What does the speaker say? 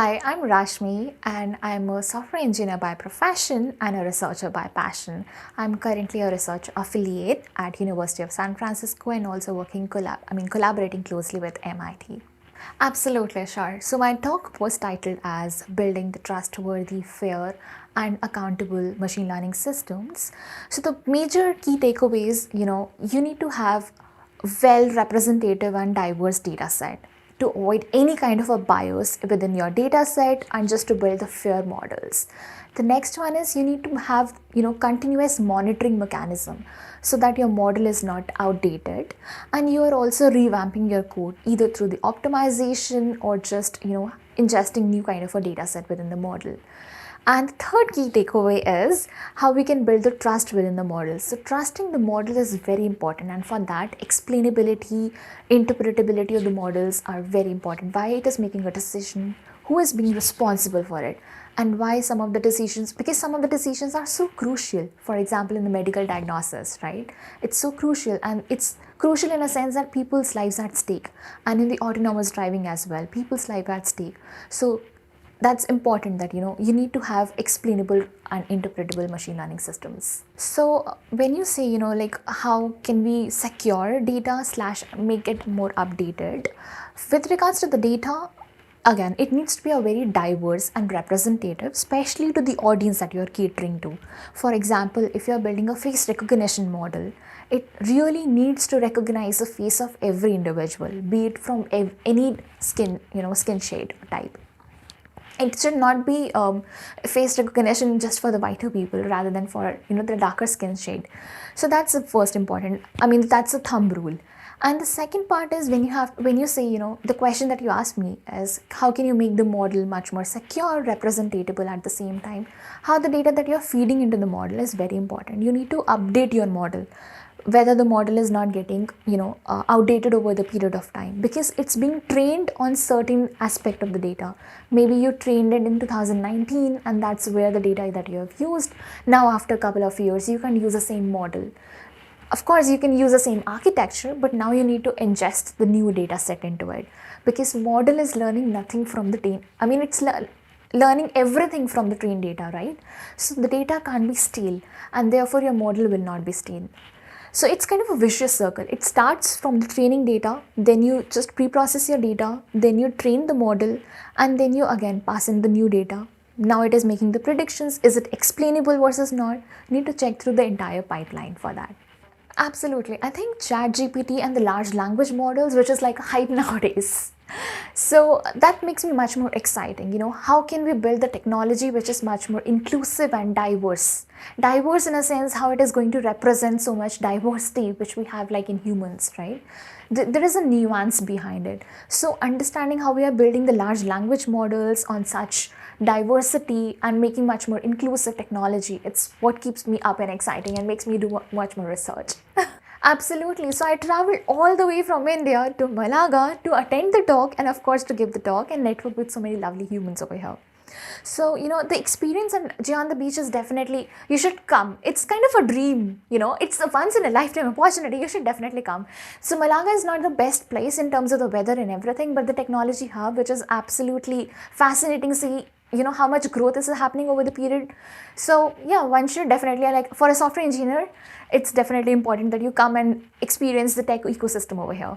Hi, I'm Rashmi and I'm a software engineer by profession and a researcher by passion. I'm currently a research affiliate at University of San Francisco and also collaborating closely with MIT. Absolutely, sure. So my talk was titled as Building the Trustworthy, Fair and Accountable Machine Learning Systems. So the major key takeaways, you need to have well representative and diverse data set to avoid any kind of a bias within your data set and just to build the fair models. The next one is you need to have continuous monitoring mechanism so that your model is not outdated, and you are also revamping your code either through the optimization or just ingesting new kind of a data set within the model. And the third key takeaway is how we can build the trust within the model. So trusting the model is very important, and for that explainability, interpretability of the models are very important. Why it is making a decision, who is being responsible for it, and why some of the decisions, because some of the decisions are so crucial. For example, in the medical diagnosis, right? It's so crucial, and it's crucial in a sense that people's lives are at stake, and in the autonomous driving as well, people's life are at stake. So that's important that you need to have explainable and interpretable machine learning systems. So when you say like how can we secure data slash make it more updated, with regards to the data, again, it needs to be a very diverse and representative, especially to the audience that you're catering to. For example, if you're building a face recognition model, it really needs to recognize the face of every individual, be it from any skin shade type. It should not be face recognition just for the whiter people rather than for the darker skin shade. So that's the first important, that's a thumb rule. And the second part is when you say the question that you asked me is how can you make the model much more secure, representatable at the same time. How the data that you're feeding into the model is very important. You need to update your model, whether the model is not getting outdated over the period of time, because it's being trained on certain aspect of the data. Maybe you trained it in 2019 and that's where the data that you have used. Now after a couple of years you can use the same model. Of course you can use the same architecture, but now you need to ingest the new data set into it, because model is learning nothing from the it's learning everything from the trained data, right? So the data can't be stale, and therefore your model will not be stale. So it's kind of a vicious circle. It starts from the training data, then you just pre-process your data, then you train the model, and then you again pass in the new data. Now it is making the predictions. Is it explainable versus not? You need to check through the entire pipeline for that. Absolutely. I think ChatGPT and the large language models, which is like hype nowadays. So that makes me much more exciting. How can we build the technology which is much more inclusive and diverse? Diverse in a sense how it is going to represent so much diversity which we have like in humans, right? There is a nuance behind it. So understanding how we are building the large language models on such diversity and making much more inclusive technology, it's what keeps me up and exciting and makes me do much more research. Absolutely. So I traveled all the way from India to Malaga to attend the talk and of course to give the talk and network with so many lovely humans over here. So, the experience on the beach is definitely, you should come. It's kind of a dream, it's a once in a lifetime opportunity. You should definitely come. So Malaga is not the best place in terms of the weather and everything, but the technology hub, which is absolutely fascinating to see, how much growth is happening over the period. So yeah, one should definitely, like for a software engineer, it's definitely important that you come and experience the tech ecosystem over here.